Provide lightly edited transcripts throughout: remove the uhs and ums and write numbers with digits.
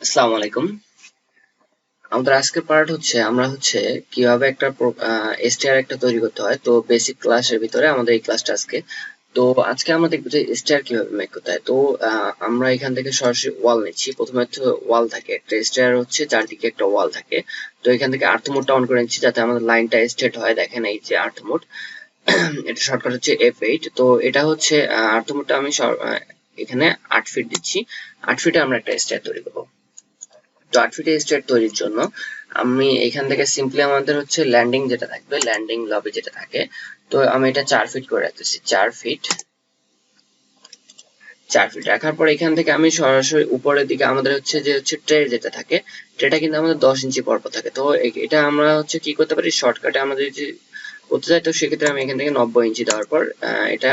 আসসালামু আলাইকুম। আমাদের আজকের পার্ট হচ্ছে আমরা কিভাবে একটা স্টেয়ার একটা তৈরি করতে হয়। তো বেসিক ক্লাসের ভিতরে আমাদের এই ক্লাসটা আজকে। তো আজকে আমরা দেখবো যে স্টেয়ার কিভাবে মেক করতে হয়। তো আমরা এখান থেকে সরাসরি ওয়াল নিচ্ছি। প্রথমে হচ্ছে ওয়াল থাকে, একটা স্টেয়ার হচ্ছে চারদিকে একটা ওয়াল থাকে। তো এখান থেকে আর্থ মোডটা অন করে নিচ্ছি যাতে আমাদের লাইনটা স্ট্রেট হয়। দেখেন এই যে আর্থ মোড, এটা শর্টকাট হচ্ছে F8। তো এটা হচ্ছে আর্থ মোডটা আমি এখানে 8 ফিট দিচ্ছি। 8 ফিটে আমরা একটা স্টেয়ার তৈরি করবো। তো 8 ফিটের স্টেয়ার তৈরির জন্য আমি এখান থেকে সিম্পলি আমাদের হচ্ছে ল্যান্ডিং যেটা থাকবে, ল্যান্ডিং লবি যেটা থাকে, তো আমি এটা 4 ফিট করে রাখতেছি। 4 ফিট রাখার পর এখান থেকে আমি সরাসরি উপরের দিকে আমাদের হচ্ছে ট্রে যেটা থাকে, ট্রেটা কিন্তু আমাদের 10 ইঞ্চি পরপর থাকে। তো এটা আমরা কি করতে পারি, শর্টকাটে আমাদের যদি করতে চাই তো সেক্ষেত্রে আমি এখান থেকে 90 ইঞ্চি দেওয়ার পর এটা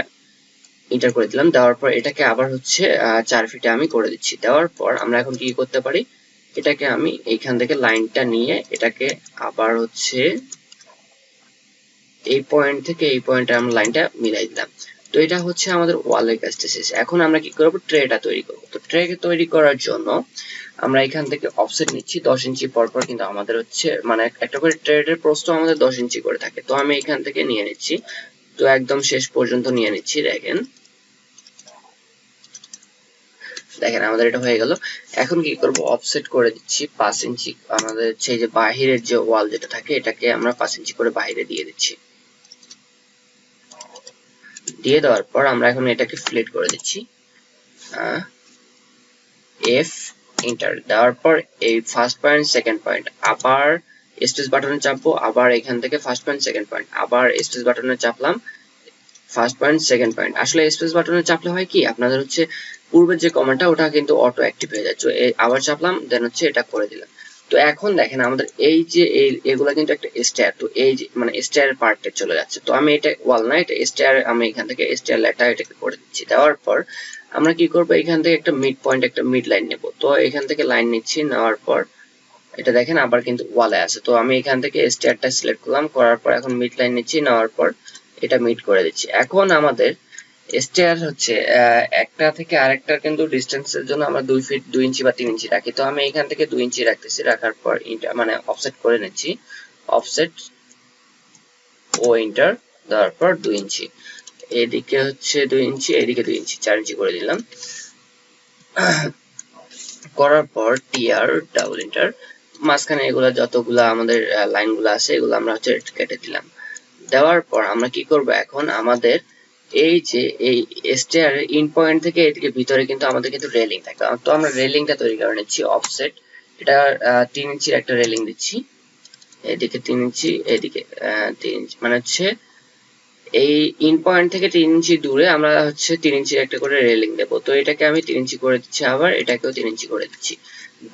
ইন্টার করে দিলাম। দেওয়ার পর এটাকে আবার 4 ফিটে আমি করে দিচ্ছি। দেওয়ার পর আমরা এখন কি করতে পারি, এটাকে আমি এইখান থেকে লাইনটা নিয়ে এটাকে আবার এই পয়েন্ট থেকে এই পয়েন্টে আমরা লাইনটা মিলাই দিলাম। তো এটা হচ্ছে আমাদের ওয়ালের কাজটা শেষ। এখন আমরা কি করব, ট্রেটা তৈরি করব। তো ট্রেকে তৈরি করার জন্য আমরা এখান থেকে অফসেট নিচ্ছি 10 ইঞ্চি পরপর, কিন্তু আমাদের মানে একটা করে ট্রেডের প্রস্থ আমাদের 10 ইঞ্চি করে থাকে। তো আমি এখান থেকে নিয়ে নিচ্ছি, তো একদম শেষ পর্যন্ত নিয়ে নিচ্ছি। দেখেন আমাদের এটা হয়ে গেল। এখন কি করব, অফসেট করে দিচ্ছি 5 ইঞ্চি। আমাদের সেই যে বাহিরের যে ওয়াল যেটা থাকে এটাকে আমরা 5 ইঞ্চি করে বাইরে দিয়ে দিচ্ছি। দিয়ে দেওয়ার পর আমরা এখন এটাকে ফ্লিট করে দিচ্ছি। এফ এন্টার দেওয়ার পর এই ফার্স্ট পয়েন্ট সেকেন্ড পয়েন্ট আবার স্পেস বাটনে চাপবো, আবার এখান থেকে ফার্স্ট পয়েন্ট সেকেন্ড পয়েন্ট আবার স্পেস বাটনে চাপলাম, ফার্স্ট পয়েন্ট সেকেন্ড পয়েন্ট। আসলে স্পেস বাটনে চাপলে হয় কি, আপনাদের পূর্বের যে কমান্ডটা ওটা কিন্তু অটো অ্যাক্টিভ হয়ে যায়। তো আবার চাপলাম, দেন এটা করে দিলাম। তো এখন দেখেন আমাদের এই যে এগুলা কিন্তু একটা স্টেয়ার। তো এই যে মানে স্টেয়ার পার্টে চলে যাচ্ছে। তো আমি এটা ওয়াল না, এটা স্টেয়ার, আমি এখান থেকে স্টেয়ার লেটার এটাকে করে দিচ্ছি। দেওয়ার পর আমরা কি করব, এখান থেকে একটা মিড পয়েন্ট, একটা মিড লাইন নেব। তো এখান থেকে লাইন নিচ্ছি, নেওয়ার পর এটা দেখেন আবার কিন্তু ওয়ালে আছে। তো আমি এখান থেকে স্টেয়ারটা সিলেক্ট করলাম, করার পর এখন মিড লাইন নিচ্ছি, নেওয়ার পর এটা মিড করে দিচ্ছি। এখন আমাদের স্টেয়ার একটা থেকে আরেকটার কিন্তু ডিস্টেন্সের জন্য আমরা 2 ফিট 2 ইঞ্চি বা 3 ইঞ্চি রাখি। তো আমি এখান থেকে 2 ইঞ্চি রাখতেছি, রাখার পর মানে অফসেট করে নিচ্ছি। অফসেট ও ইন্টার দেওয়ার পর 2 ইঞ্চি, এদিকে 2 ইঞ্চি, এদিকে 2 ইঞ্চি, 4 ইঞ্চি করে দিলাম। করার পর টিআর ডাবল ইন্টার, মাঝখানে এগুলা যতগুলা আমাদের লাইনগুলো আছে এগুলো আমরা কেটে দিলাম। দেওয়ার পর আমরা কি করব, এখন আমাদের এই যে এই স্টেয়ারের ইন পয়েন্ট থেকে এদিকে ভিতরে কিন্তু আমাদের কিন্তু রেলিং থাকে। তো আমরা রেলিংটা তৈরি করে নিচ্ছি। অফসেট এটা 3 ইঞ্চির একটা রেলিং দিচ্ছি, এদিকে 3 ইঞ্চি, এদিকে 3 ইঞ্চি, মানে এই ইন পয়েন্ট থেকে 3 ইঞ্চি দূরে আমরা 3 ইঞ্চির একটা করে রেলিং দেবো। তো এটাকে আমি 3 ইঞ্চি করে দিচ্ছি, আবার এটাকেও 3 ইঞ্চি করে দিচ্ছি।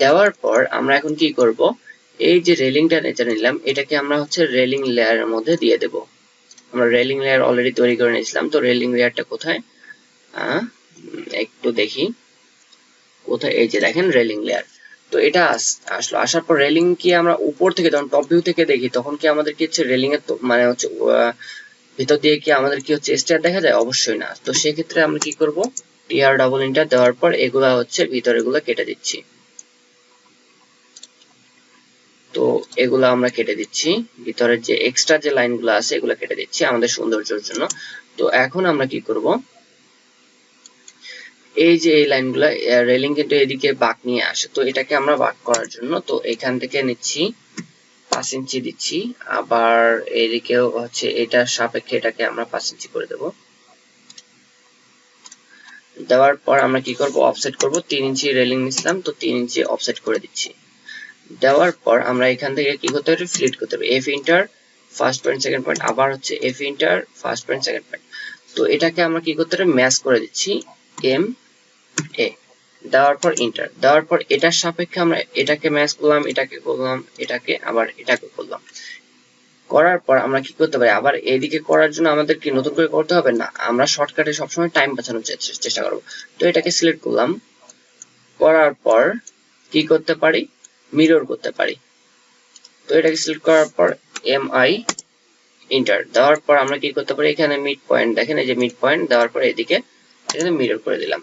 দেওয়ার পর আমরা এখন কি করব, এই যে রেলিংটা নিচে নিলাম এটাকে আমরা রেলিং লেয়ারের মধ্যে দিয়ে দেব। আমরা রেলিং লেয়ার অলরেডি তৈরি করে নিয়েছিলাম। তো রেলিং লেয়ারটা কোথায়, একটু দেখি কোথায়, এই যে দেখেন রেলিং লেয়ার। তো এটা আসলো, আসার পর রেলিং কি আমরা উপর থেকে যখন টপ ভিউ থেকে দেখি তখন কি আমাদের কি রেলিং এর মানে ভিতর দিয়ে কি আমাদের কি স্টেয়ার দেখা যায়? অবশ্যই না। তো সেক্ষেত্রে আমরা কি করব, টিআর ডাবল ইন্টার দেওয়ার পর এগুলা ভিতরে গুলো কেটে দিচ্ছি। তো এগুলা আমরা কেটে দিচ্ছি, ভিতরের যে এক্সট্রা যে লাইনগুলো আছে এগুলো কেটে দিচ্ছি আমাদের সৌন্দর্যের জন্য। তো এখন আমরা কি করব, এই যে এই লাইনগুলো রেলিং কিন্তু এদিকে বাঁক নিয়ে আসে। তো এটাকে আমরা বাঁক করার জন্য তো এখান থেকে নিচ্ছি 5 ইঞ্চি দিচ্ছি, আবার এদিকেও এটার সাপেক্ষে এটাকে আমরা 5 ইঞ্চি করে দেব। দেওয়ার পর আমরা কি করব, অফসেট করব। 3 ইঞ্চি রেলিং নিছিলাম, তো 3 ইঞ্চি অফসেট করে দিচ্ছি। দেওয়ার পর আমরা এখান থেকে কি করতে হবে, ফ্লিট করতে হবে। F inter first point second point, আবার F inter first point second point. তো এটাকে আমরা কি করতে হবে, ম্যাচ করে দিচ্ছি, এম এ দেওয়ার পর ইন্টার দেওয়ার পর এটার সাপেক্ষে আমরা এটাকে ম্যাচ করলাম, এটাকে করলাম, এটাকে আবার এটাকে করলাম। করার পর আমরা কি করতে পারি, আবার এইদিকে করার জন্য আমাদের কি নতুন করে করতে হবে না, আমরা শর্টকাটে সবসময় টাইম বাঁচানোর চেষ্টা করব। তো এটাকে সিলেক্ট করলাম, করার পর কি করতে পারি, মিরর করতে পারি। তো এটাকে সিলেক্ট করার পর এম আই ইন্টার দেওয়ার পর আমরা কি করতে পারি, এখানে মিড পয়েন্ট দেখেন, এই যে মিড পয়েন্ট দেওয়ার পর এদিকে এখানে মিরর করে দিলাম।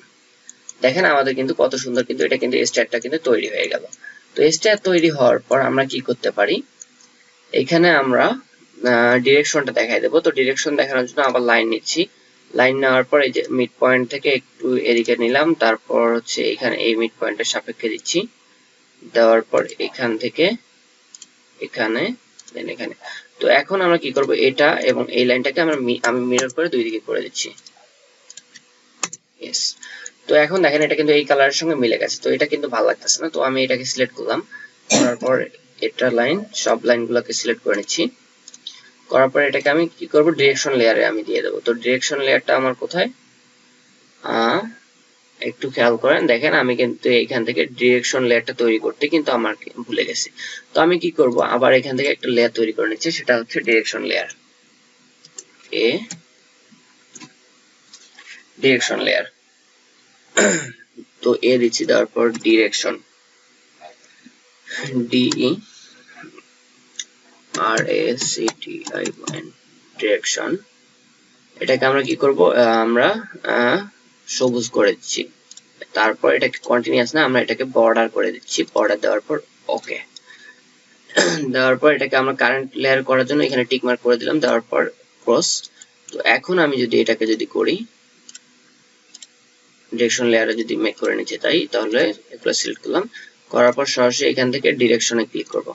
দেখেন আমাদের কিন্তু কত সুন্দর কিন্তু এটা কিন্তু স্টারটা কিন্তু তৈরি হয়ে গেল। তো স্টার তৈরি হওয়ার পর আমরা কি করতে পারি, এখানে আমরা ডিরেকশনটা দেখাই দেবো। তো ডিরেকশন দেখানোর জন্য আবার লাইন নিচ্ছি, লাইন নেওয়ার পর এই যে মিড পয়েন্ট থেকে একটু এদিকে নিলাম, তারপর হচ্ছে এখানে এই মিড পয়েন্টের সাপেক্ষে দিচ্ছি, দেওয়ার পর এখান থেকে এখানে দেন এখানে। তো এখন আমরা কি করব, এটা এবং এই লাইনটাকে আমি মিরর করে দুই দিকে করে দিচ্ছি। ইয়েস। তো এখন দেখেন এটা কিন্তু এই কালারের সঙ্গে মিলে গেছে। তো এটা কিন্তু ভালো লাগতেছে না, তো আমি এটাকে সিলেক্ট করলাম, করার পর এটা লাইন সব লাইনগুলোকে সিলেক্ট করে নিচ্ছি, করার পর এটাকে আমি কি করব, ডিরেকশন লেয়ারে আমি দিয়ে দেবো। তো ডিরেকশন লেয়ারটা আমার কোথায়, একটু খেয়াল করেন, দেখেন আমি কিন্তু এখান থেকে ডিরেকশন লেয়ারটা তৈরি করতে কিন্তু আমার ভুলে গেছি। তো আমি কি করব, আবার এখান থেকে একটা লেয়ার তৈরি করে নিচ্ছি, সেটা হচ্ছে ডিরেকশন লেয়ার, এ ডিরেকশন লেয়ার। তো এ দিচ্ছি, দেওয়ার পর direction, D E R A C T I N, direction. এটাকে আমরা কি করব, আমরা সবুজ করে দিচ্ছি, তারপর এটাকে কন্টিনিউয়াস না, আমরা এটাকে বর্ডার করে দিচ্ছি, বর্ডার দেওয়ার পর ওকে। দেওয়ার পর এটাকে আমরা কারেন্ট লেয়ার করার জন্য এখানে টিক মার্ক করে দিলাম, দেওয়ার পর ক্রস। তো এখন আমি যদি এটাকে যদি করি, ডিরেকশন লেয়ারে যদি মেক করে নিচ্ছি তাই, তাহলে এগুলো সিলেক্ট করলাম, করার পর সরাসরি এখান থেকে ডিরেকশনে ক্লিক করব।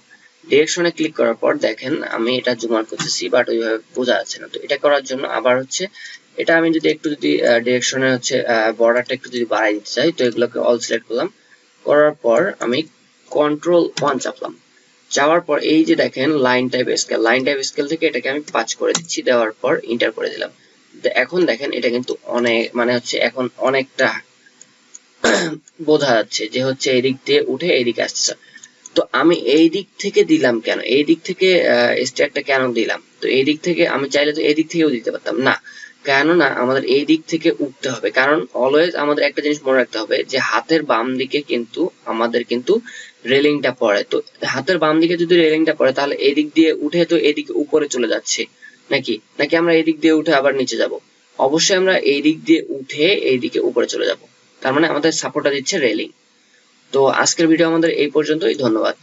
ডিরেকশনে ক্লিক করার পর দেখেন আমি এটা জুম আউট করতেছি, বাট ওইভাবে বোঝা যাচ্ছে না। তো এটা করার জন্য আবার হচ্ছে এটা আমি যদি একটু যদি ডিরেকশনে হচ্ছে বর্ডারটা একটু যদি বাড়াই দিতে চাই, তো এগুলোকে অল সিলেক্ট করলাম, করার পর আমি কন্ট্রোল 1 চাপলাম, যাওয়ার পর এই যে দেখেন line type scale, line type scale থেকে এটাকে আমি 5 করে দিচ্ছি, দেওয়ার পর এন্টার করে দিলাম। এখন দেখেন এটা কিন্তু অনেক মানে হচ্ছে এখন অনেকটা বোঝা যাচ্ছে যে হচ্ছে এই দিক দিয়ে উঠে এই দিকে আসছে। তো আমি এই দিক থেকে দিলাম কেন, এই দিক থেকে স্টেয়ারটা কেন দিলাম, তো এই দিক থেকে আমি চাইলে তো এই দিক থেকেও দিতে পারতাম না, কেননা আমাদের এই দিক থেকে উঠতে হবে। কারণ অলওয়েজ আমাদের একটা জিনিস মনে রাখতে হবে যে হাতের বাম দিকে কিন্তু আমাদের কিন্তু রেলিংটা পড়ে। তো হাতের বাম দিকে যদি রেলিংটা পড়ে তাহলে এই দিক দিয়ে উঠে তো এদিকে উপরে চলে যাচ্ছে নাকি নাকি আমরা এই দিক দিয়ে উঠে আবার নিচে যাব, অবশ্যই আমরা এই দিক দিয়ে উঠে এই দিকে উপরে চলে যাব, তার মানে আমাদের সাপোর্টটা দিচ্ছে রেলিং। তো আজকের ভিডিও আমাদের এই পর্যন্তই, ধন্যবাদ।